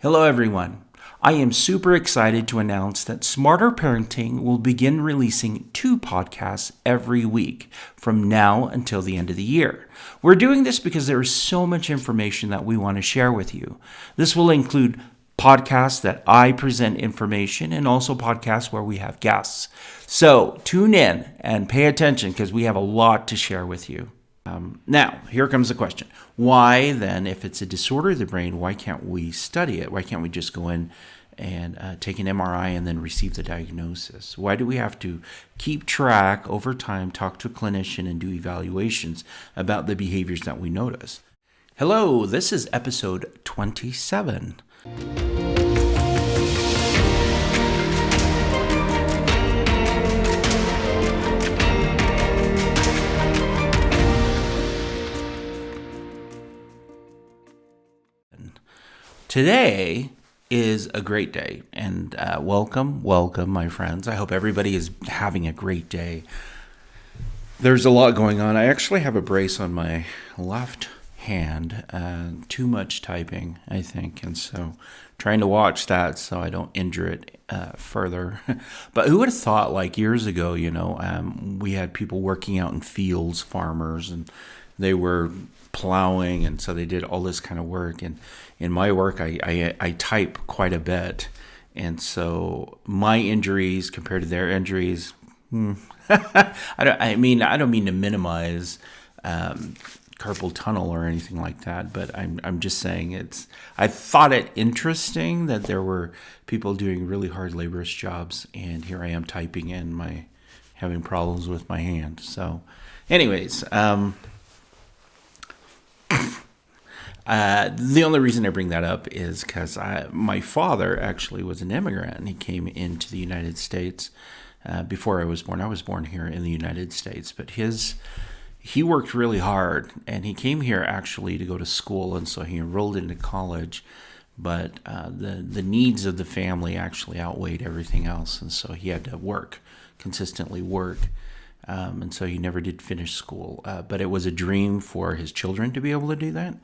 Hello, everyone. I am super excited to announce that Smarter Parenting will begin releasing 2 podcasts every week from now until the end of the year. We're doing this because there is so much information that we want to share with you. This will include podcasts that I present information and also podcasts where we have guests. So tune in and pay attention because we have a lot to share with you. Now, here comes the question. Why then, if it's a disorder of the brain, why can't we study it? Why can't we just go in and take an MRI and then receive the diagnosis? Why do we have to keep track over time, talk to a clinician, and do evaluations about the behaviors that we notice? Hello, this is episode 27. Today is a great day, and welcome, my friends. I hope everybody is having a great day. There's a lot going on. I actually have a brace on my left hand, too much typing, I think, and so trying to watch that so I don't injure it further. But who would have thought, like years ago, we had people working out in fields, farmers, and they were plowing, and so they did all this kind of work. And in my work, I type quite a bit, and so my injuries compared to their injuries, I don't mean to minimize carpal tunnel or anything like that, but I'm just saying I thought it interesting that there were people doing really hard laborious jobs, and here I am typing in having problems with my hand. So, anyways. The only reason I bring that up is because my father actually was an immigrant, and he came into the United States before I was born. I was born here in the United States, but he worked really hard, and he came here actually to go to school, and so he enrolled into college, but the needs of the family actually outweighed everything else, and so he had to consistently work. And so he never did finish school, but it was a dream for his children to be able to do that.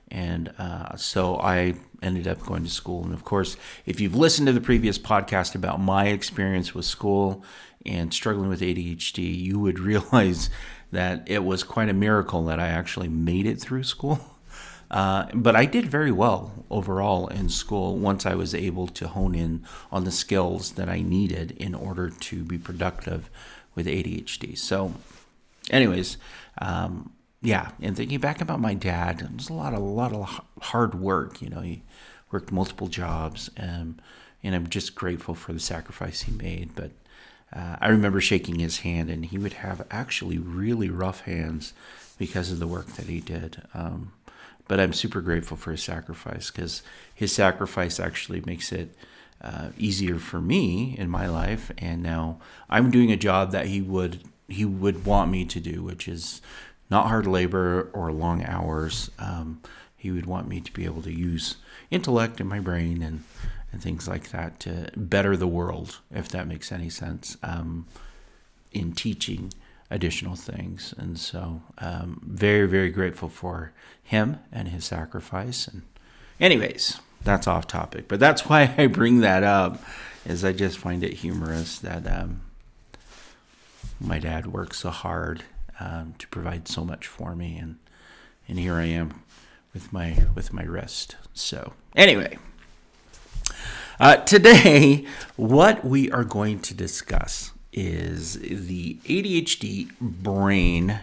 And so I ended up going to school. And of course, if you've listened to the previous podcast about my experience with school and struggling with ADHD, you would realize that it was quite a miracle that I actually made it through school. But I did very well overall in school once I was able to hone in on the skills that I needed in order to be productive with ADHD. So anyways, and thinking back about my dad, it was a lot of hard work. He worked multiple jobs, and I'm just grateful for the sacrifice he made. But I remember shaking his hand, and he would have actually really rough hands because of the work that he did. But I'm super grateful for his sacrifice, because his sacrifice actually makes it easier for me in my life, and now I'm doing a job that he would want me to do, which is not hard labor or long hours. He would want me to be able to use intellect in my brain and things like that to better the world, if that makes any sense, in teaching additional things. And so very, very grateful for him and his sacrifice. And anyways, that's off topic, but that's why I bring that up, is I just find it humorous that my dad worked so hard to provide so much for me, and here I am with my wrist. So anyway, today what we are going to discuss is the ADHD brain,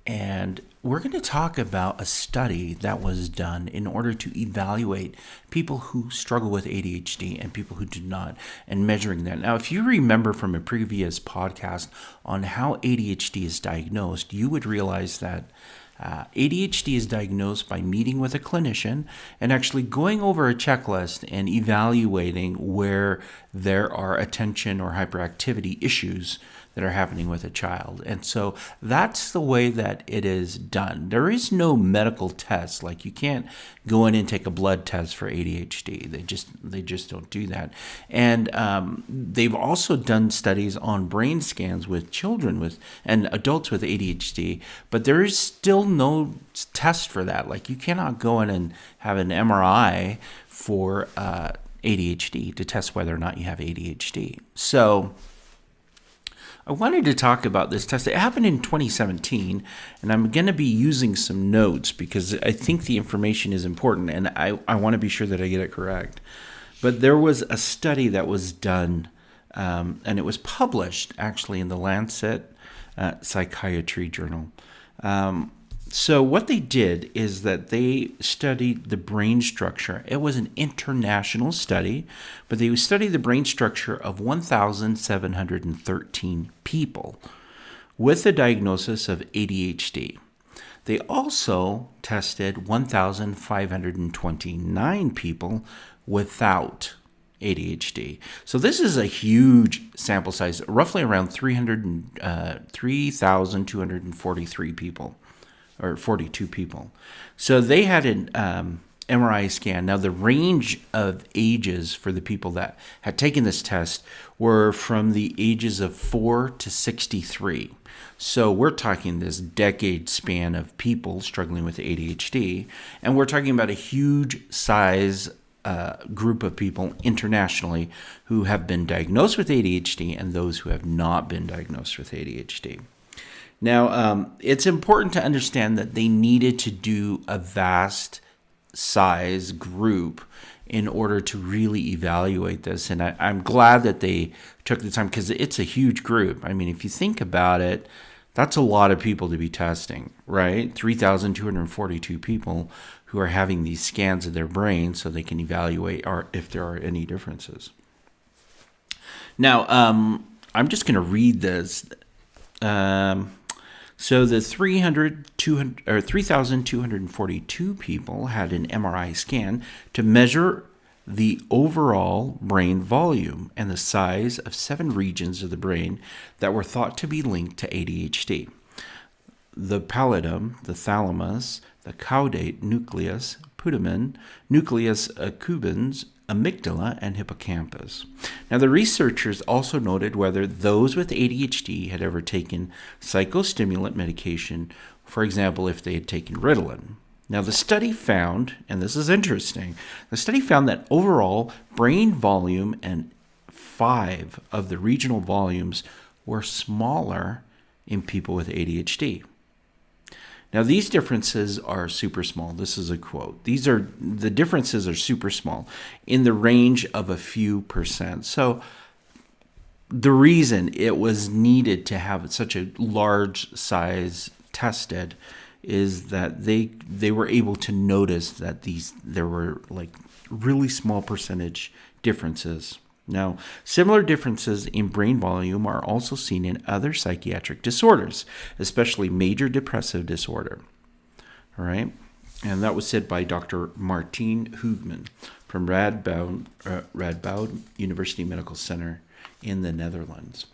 and we're going to talk about a study that was done in order to evaluate people who struggle with ADHD and people who do not, and measuring that. Now, if you remember from a previous podcast on how ADHD is diagnosed, you would realize that ADHD is diagnosed by meeting with a clinician and actually going over a checklist and evaluating where there are attention or hyperactivity issues that are happening with a child. And so that's the way that it is done. There is no medical test. Like, you can't go in and take a blood test for ADHD. They just don't do that. And they've also done studies on brain scans with children and adults with ADHD, but there is still no test for that. Like, you cannot go in and have an MRI for ADHD, to test whether or not you have ADHD. So I wanted to talk about this test. It happened in 2017, and I'm going to be using some notes because I think the information is important, and I want to be sure that I get it correct. But there was a study that was done, and it was published actually in the Lancet Psychiatry Journal. So what they did is that they studied the brain structure. It was an international study, but they studied the brain structure of 1,713 people with a diagnosis of ADHD. They also tested 1,529 people without ADHD. So this is a huge sample size, roughly around 3,243 people. Or 42 people. So they had an MRI scan. Now, the range of ages for the people that had taken this test were from the ages of 4 to 63. So we're talking this decade span of people struggling with ADHD, and we're talking about a huge size group of people internationally who have been diagnosed with ADHD and those who have not been diagnosed with ADHD. Now, it's important to understand that they needed to do a vast size group in order to really evaluate this. And I'm glad that they took the time because it's a huge group. I mean, if you think about it, that's a lot of people to be testing, right? 3,242 people who are having these scans of their brain so they can evaluate if there are any differences. Now, I'm just going to read this. So the 3,242 people had an MRI scan to measure the overall brain volume and the size of 7 regions of the brain that were thought to be linked to ADHD. The pallidum, the thalamus, the caudate nucleus, putamen, nucleus accumbens, amygdala, and hippocampus. Now, the researchers also noted whether those with ADHD had ever taken psychostimulant medication, for example, if they had taken Ritalin. Now, the study found, and this is interesting, the study found that overall brain volume and 5 of the regional volumes were smaller in people with ADHD. Now, these differences are super small. This is a quote. The differences are super small in the range of a few percent. So the reason it was needed to have such a large size tested is that they were able to notice that there were like really small percentage differences. Now, similar differences in brain volume are also seen in other psychiatric disorders, especially major depressive disorder. All right? And that was said by Dr. Martijn Hoogman from Radboud University Medical Center in the Netherlands.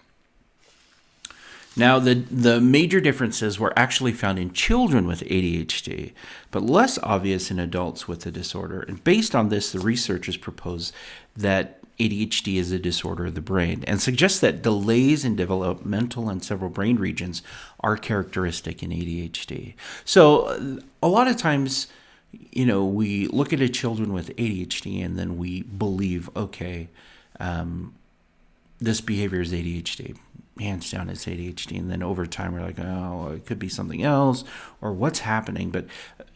Now, the major differences were actually found in children with ADHD, but less obvious in adults with the disorder. And based on this, the researchers propose that ADHD is a disorder of the brain and suggests that delays in developmental and several brain regions are characteristic in ADHD. So a lot of times, we look at children with ADHD and then we believe, okay, this behavior is ADHD. Hands down, it's ADHD. And then over time, we're like, oh, it could be something else or what's happening. But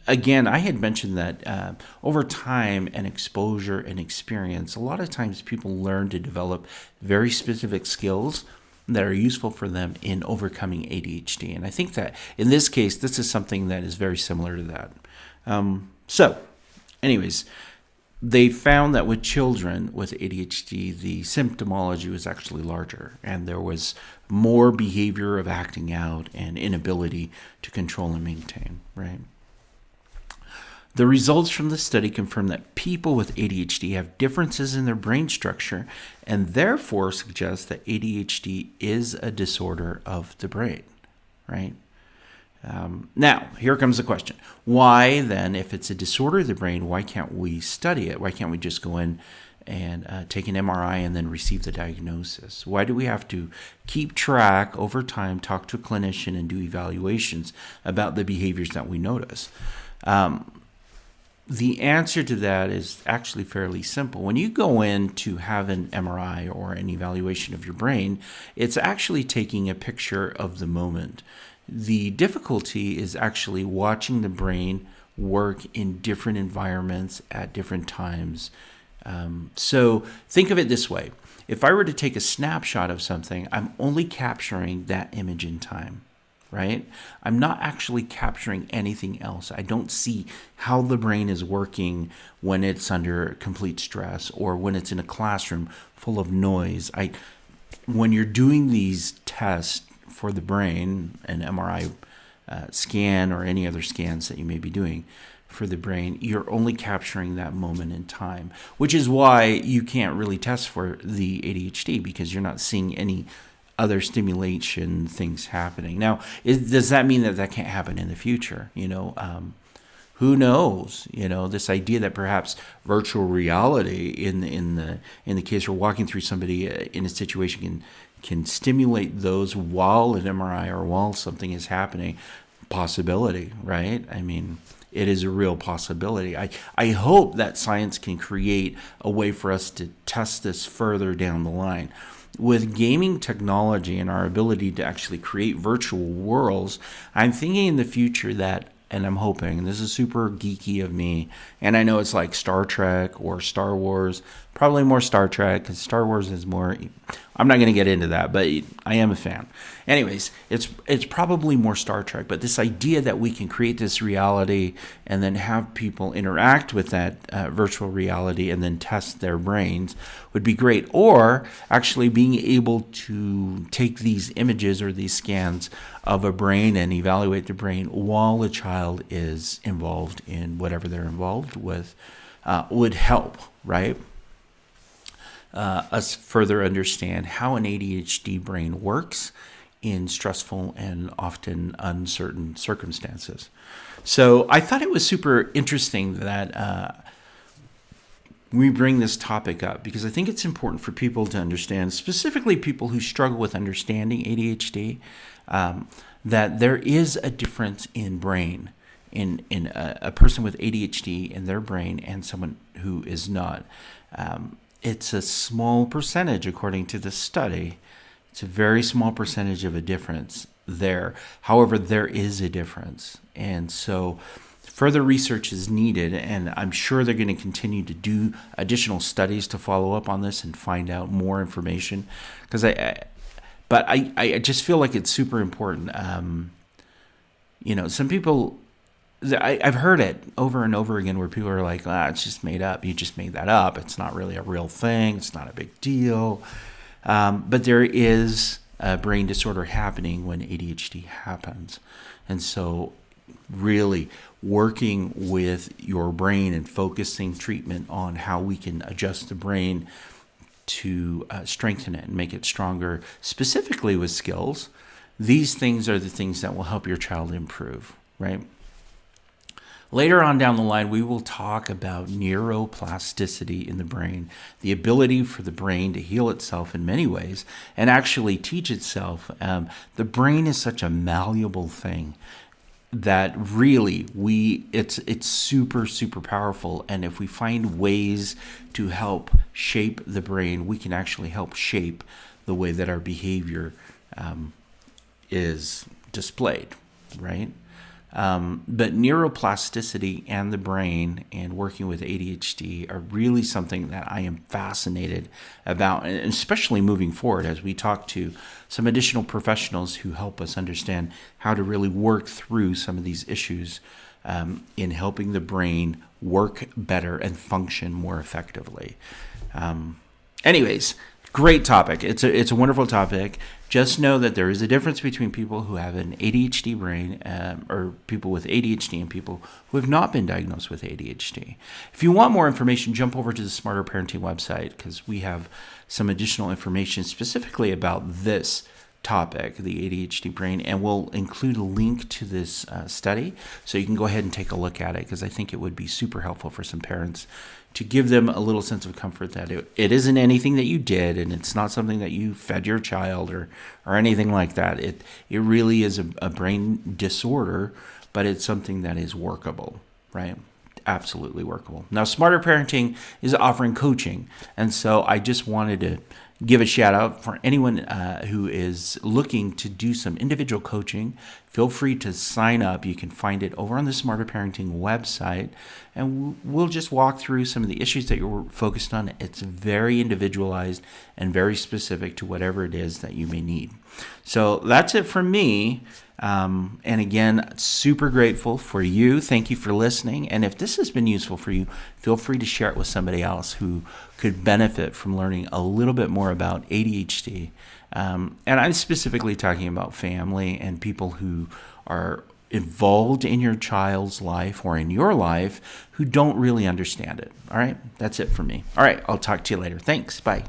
again, I had mentioned that over time and exposure and experience, a lot of times people learn to develop very specific skills that are useful for them in overcoming ADHD. And I think that in this case, this is something that is very similar to that. So anyways, they found that with children with ADHD, the symptomology was actually larger, and there was more behavior of acting out and inability to control and maintain, right? The results from the study confirm that people with ADHD have differences in their brain structure and therefore suggest that ADHD is a disorder of the brain, right? Now, here comes the question. Why then, if it's a disorder of the brain, why can't we study it? Why can't we just go in and take an MRI and then receive the diagnosis? Why do we have to keep track over time, talk to a clinician, and do evaluations about the behaviors that we notice? the answer to that is actually fairly simple. When you go in to have an MRI or an evaluation of your brain, it's actually taking a picture of the moment. The difficulty is actually watching the brain work in different environments at different times. So think of it this way. If I were to take a snapshot of something, I'm only capturing that image in time, right? I'm not actually capturing anything else. I don't see how the brain is working when it's under complete stress or when it's in a classroom full of noise. When you're doing these tests for the brain, an MRI scan or any other scans that you may be doing for the brain, you're only capturing that moment in time, which is why you can't really test for the ADHD, because you're not seeing any other stimulation things happening. Now, does that mean that can't happen in the future? Who knows? This idea that perhaps virtual reality in the case we're walking through somebody in a situation can stimulate those while an MRI or while something is happening. Possibility, right? I mean, it is a real possibility. I hope that science can create a way for us to test this further down the line. With gaming technology and our ability to actually create virtual worlds, I'm thinking in the future that, and I'm hoping, and this is super geeky of me, and I know it's like Star Trek or Star Wars, probably more Star Trek, because Star Wars is more, I'm not going to get into that, but I am a fan. Anyways, it's probably more Star Trek, but this idea that we can create this reality and then have people interact with that virtual reality and then test their brains would be great. Or actually being able to take these images or these scans of a brain and evaluate the brain while a child is involved in whatever they're involved with would help, right? Us further understand how an ADHD brain works in stressful and often uncertain circumstances. So I thought it was super interesting that we bring this topic up, because I think it's important for people to understand, specifically people who struggle with understanding ADHD, that there is a difference in brain, in a person with ADHD in their brain and someone who is not. It's a small percentage, according to the study. It's a very small percentage of a difference there. However, there is a difference. And so further research is needed, and I'm sure they're going to continue to do additional studies to follow up on this and find out more information. But I just feel like it's super important. Some people, I've heard it over and over again where people are like, it's just made up. You just made that up. It's not really a real thing. It's not a big deal. But there is a brain disorder happening when ADHD happens. And so really working with your brain and focusing treatment on how we can adjust the brain to strengthen it and make it stronger, specifically with skills. These things are the things that will help your child improve, right? Later on down the line, we will talk about neuroplasticity in the brain, the ability for the brain to heal itself in many ways and actually teach itself. The brain is such a malleable thing that really it's super, super powerful. And if we find ways to help shape the brain, we can actually help shape the way that our behavior is displayed, right? But neuroplasticity and the brain and working with ADHD are really something that I am fascinated about, and especially moving forward as we talk to some additional professionals who help us understand how to really work through some of these issues in helping the brain work better and function more effectively. Anyways, great topic. It's a wonderful topic. Just know that there is a difference between people who have an ADHD brain or people with ADHD and people who have not been diagnosed with ADHD. If you want more information, jump over to the Smarter Parenting website, because we have some additional information specifically about this topic, the ADHD brain, and we'll include a link to this study so you can go ahead and take a look at it, because I think it would be super helpful for some parents to give them a little sense of comfort that it isn't anything that you did, and it's not something that you fed your child or anything like that. It really is a brain disorder, but it's something that is workable, right? absolutely workable. Now, Smarter Parenting is offering coaching, and so I just wanted to give a shout out for anyone who is looking to do some individual coaching. Feel free to sign up. You can find it over on the Smarter Parenting website, and we'll just walk through some of the issues that you're focused on. It's very individualized and very specific to whatever it is that you may need. So that's it from me. And again, super grateful for you. Thank you for listening. And if this has been useful for you, feel free to share it with somebody else who could benefit from learning a little bit more about ADHD. And I'm specifically talking about family and people who are involved in your child's life or in your life who don't really understand it. All right, that's it for me. All right, I'll talk to you later. Thanks. Bye.